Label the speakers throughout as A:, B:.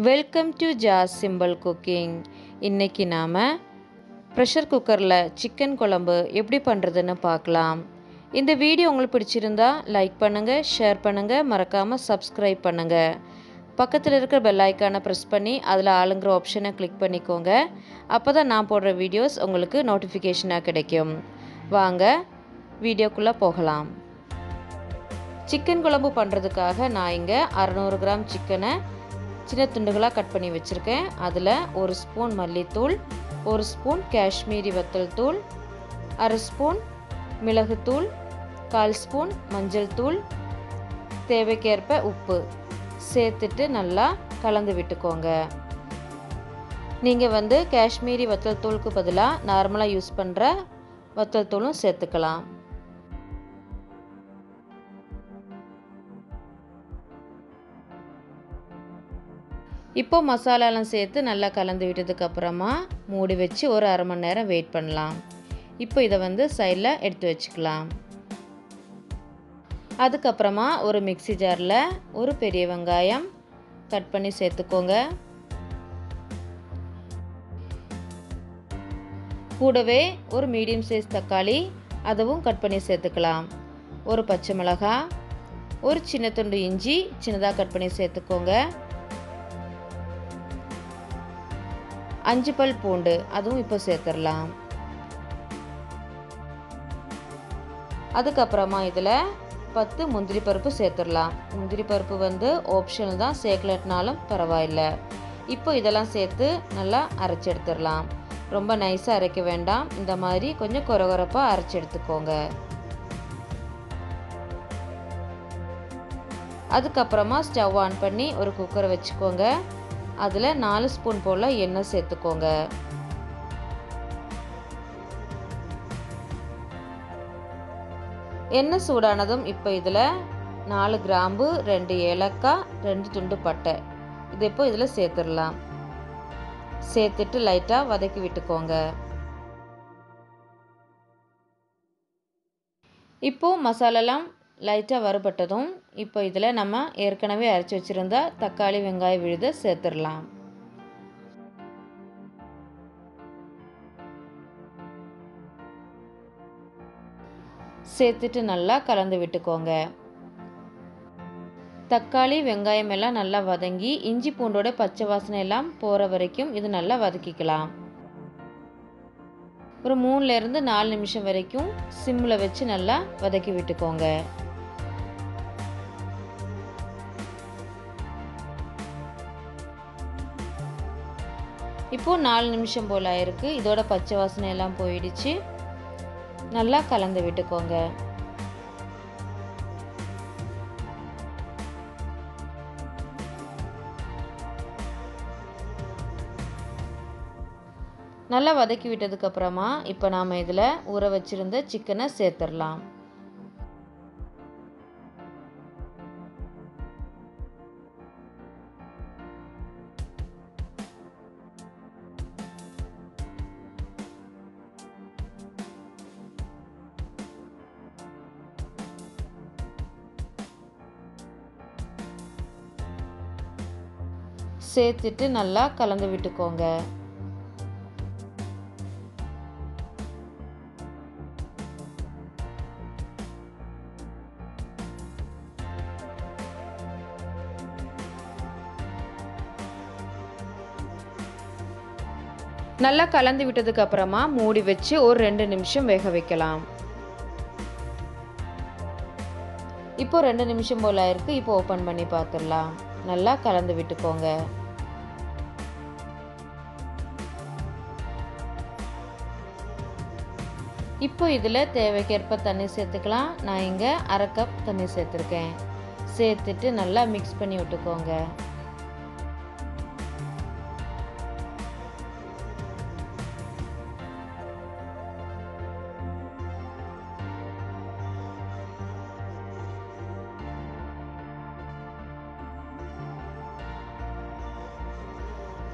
A: Welcome to Jas simple cooking. இன்றைக்கி நாம் pressure குக்கரில் சிக்கன் குழம்பு எப்படி பண்ணுறதுன்னு பார்க்கலாம். இந்த வீடியோ உங்களுக்கு பிடிச்சிருந்தா லைக் பண்ணுங்கள், ஷேர் பண்ணுங்கள், மறக்காமல் சப்ஸ்கிரைப் பண்ணுங்கள். பக்கத்தில் இருக்கிற பெல் ஐக்கானை ப்ரெஸ் பண்ணி அதில் ஆளுங்கிற ஆப்ஷனை கிளிக் பண்ணிக்கோங்க. அப்போ தான் நான் போடுற வீடியோஸ் உங்களுக்கு நோட்டிஃபிகேஷனாக கிடைக்கும். வாங்க வீடியோக்குள்ளே போகலாம். சிக்கன் குழம்பு பண்ணுறதுக்காக நான் இங்கே 600 கிராம் சிக்கனை சின்ன துண்டுகளாக கட் பண்ணி வச்சுருக்கேன். அதில் 1 ஸ்பூன் மல்லித்தூள், 1 ஸ்பூன் காஷ்மீரி வத்தல் தூள், அரை ஸ்பூன் மிளகுத்தூள், 1/4 ஸ்பூன் மஞ்சள் தூள், தேவைக்கேற்ப உப்பு சேர்த்துட்டு நல்லா கலந்து விட்டுக்கோங்க. நீங்கள் காஷ்மீரி வத்தல் தூளுக்கு பதிலாக நார்மலாக யூஸ் பண்ணுற வத்தல் தூளும் சேர்த்துக்கலாம். இப்போ மசாலாலாம் சேர்த்து நல்லா கலந்து விட்டதுக்கப்புறமா மூடி வச்சு ஒரு அரை மணி நேரம் வெயிட் பண்ணலாம். இப்போ இதை சைடில் எடுத்து வச்சுக்கலாம். அதுக்கப்புறமா ஒரு மிக்ஸி ஜாரில் ஒரு பெரிய வெங்காயம் கட் பண்ணி சேர்த்துக்கோங்க. கூடவே ஒரு மீடியம் சைஸ் தக்காளி அதுவும் கட் பண்ணி சேர்த்துக்கலாம். ஒரு பச்சை மிளகாய், ஒரு சின்ன துண்டு இஞ்சி சின்னதாக கட் பண்ணி சேர்த்துக்கோங்க. 5 பல் பூண்டு அதுவும் இப்போ சேர்த்துடலாம். அதுக்கப்புறமா இதில் 10 முந்திரி பருப்பு சேர்த்துடலாம். முந்திரி பருப்பு ஆப்ஷனல் தான், சேர்க்கலட்டினாலும் பரவாயில்லை. இப்போ இதெல்லாம் சேர்த்து நல்லா அரைச்சி எடுத்துடலாம். ரொம்ப நைஸாக அரைக்க வேண்டாம், இந்த மாதிரி கொஞ்சம் கொரகொரப்பாக அரைச்சி எடுத்துக்கோங்க. அதுக்கப்புறமா ஸ்டவ் ஆன் பண்ணி ஒரு குக்கரை வச்சுக்கோங்க. அதில் 4 ஸ்பூன் போல் எண்ணெய் சேர்த்துக்கோங்க. எண்ணெய் சூடானதும் இப்போ இதில் 4 கிராம்பு, 2 ஏலக்காய், 2 துண்டு பட்டை இது இப்போ இதில் சேர்த்துடலாம். சேர்த்துட்டு லைட்டாக வதக்கி விட்டுக்கோங்க. இப்போது மசாலாலாம் லைட்டாக வறுபட்டதும் இப்போ இதில் நம்ம ஏற்கனவே அரைச்சி வச்சுருந்த தக்காளி வெங்காய விழுதை சேர்த்துடலாம். சேர்த்துட்டு நல்லா கலந்து விட்டுக்கோங்க. தக்காளி வெங்காயம் எல்லாம் நல்லா வதங்கி இஞ்சி பூண்டோட பச்சை வாசனை எல்லாம் போகிற வரைக்கும் இது நல்லா வதக்கிக்கலாம். ஒரு 3லேருந்து 4 நிமிஷம் வரைக்கும் சிம்மில் வச்சு நல்லா வதக்கி விட்டுக்கோங்க. இப்போது 4 நிமிஷம் போல் ஆயிருக்கு. இதோட பச்சை வாசனை எல்லாம் போயிடுச்சு. நல்லா கலந்து விட்டுக்கோங்க. நல்லா வதக்கி விட்டதுக்கப்புறமா இப்போ நாம் இதில் ஊற வச்சுருந்த சிக்கனை சேர்த்துடலாம். சேர்த்துட்டு நல்லா கலந்து விட்டுக்கோங்க. நல்லா கலந்து விட்டதுக்கு அப்புறமா மூடி வச்சு ஒரு 2 நிமிஷம் வேக வைக்கலாம். இப்போ 2 நிமிஷம் போல் ஆயிருக்கு. இப்போ ஓப்பன் பண்ணி பார்த்துடலாம். நல்லா கலந்து விட்டுக்கோங்க. இப்போ இதில் தேவைக்கேற்ப தண்ணி சேர்த்துக்கலாம். நான் இங்கே அரை கப் தண்ணி சேர்த்துருக்கேன். சேர்த்துட்டு நல்லா மிக்ஸ் பண்ணி விட்டுக்கோங்க.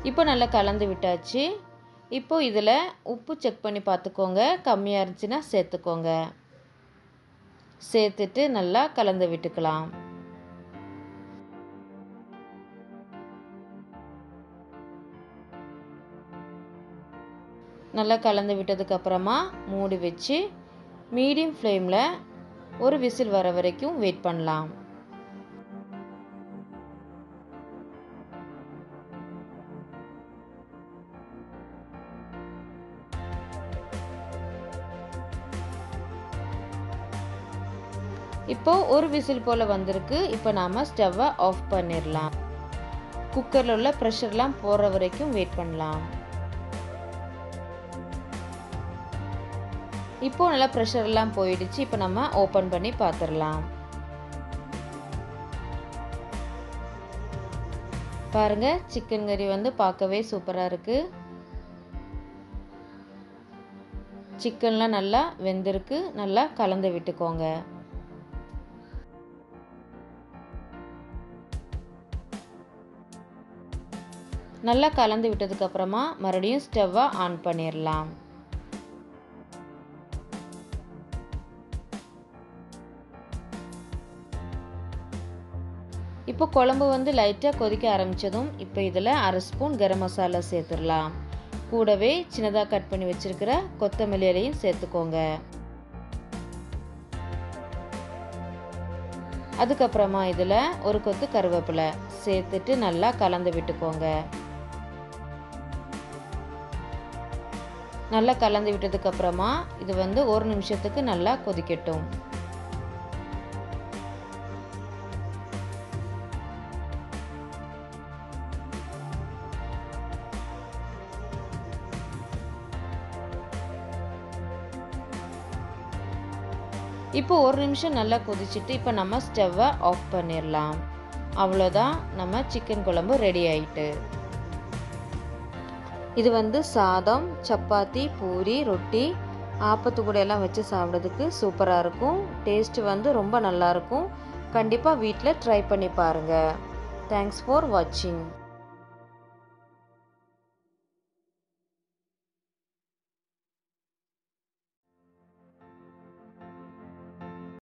A: இப்போ நல்லா கலந்து விட்டாச்சு. இப்போ இதில் உப்பு செக் பண்ணி பார்த்துக்கோங்க. கம்மியாக இருந்துச்சுன்னா சேர்த்துக்கோங்க. சேர்த்துட்டு நல்லா கலந்து விட்டுக்கலாம். நல்லா கலந்து விட்டதுக்கப்புறமா மூடி வச்சு மீடியம் ஃப்ளேமில் ஒரு விசில் வர வரைக்கும் வெயிட் பண்ணலாம். இப்போ ஒரு விசில் போல் வந்திருக்கு. இப்போ நாம் ஸ்டவ்வை ஆஃப் பண்ணிடலாம். குக்கரில் உள்ள ப்ரெஷர்லாம் போகிற வரைக்கும் வெயிட் பண்ணலாம். இப்போ நல்லா ப்ரெஷர்லாம் போயிடுச்சு. இப்போ நம்ம ஓப்பன் பண்ணி பார்த்துடலாம். பாருங்க, சிக்கன் கறி வந்து பார்க்கவே சூப்பராக இருக்கு. சிக்கன்லாம் நல்லா வெந்திருக்கு. நல்லா கலந்து விட்டுக்கோங்க. நல்லா கலந்து விட்டதுக்கப்புறமா மறுபடியும் ஸ்டவ்வை ஆன் பண்ணிடலாம். இப்போ குழம்பு வந்து லைட்டாக கொதிக்க ஆரம்பித்ததும் இப்போ இதில் 1/2 ஸ்பூன் கரம் மசாலா சேர்த்துடலாம். கூடவே சின்னதாக கட் பண்ணி வச்சுருக்கிற கொத்தமல்லி இலையும் சேர்த்துக்கோங்க. அதுக்கப்புறமா இதில் ஒரு கொத்து கருவேப்பிலை சேர்த்துட்டு நல்லா கலந்து விட்டுக்கோங்க. நல்லா கலந்து விட்டதுக்கப்புறமா இது வந்து 1 நிமிஷத்துக்கு நல்லா கொதிக்கட்டும். இப்போ 1 நிமிஷம் நல்லா கொதிச்சுட்டு இப்போ நம்ம ஸ்டவ்வை ஆஃப் பண்ணிடலாம். அவ்வளோதான், நம்ம சிக்கன் குழம்பு ரெடி ஆயிட்டு. இது வந்து சாதம், சப்பாத்தி, பூரி, ரொட்டி, ஆப்பத்து கூட எல்லாம் வச்சு சாப்பிட்றதுக்கு சூப்பராக இருக்கும். டேஸ்ட்டு வந்து ரொம்ப நல்லாயிருக்கும். கண்டிப்பாக வீட்டில் ட்ரை பண்ணி பாருங்கள். தேங்க்ஸ் ஃபார் வாட்சிங்.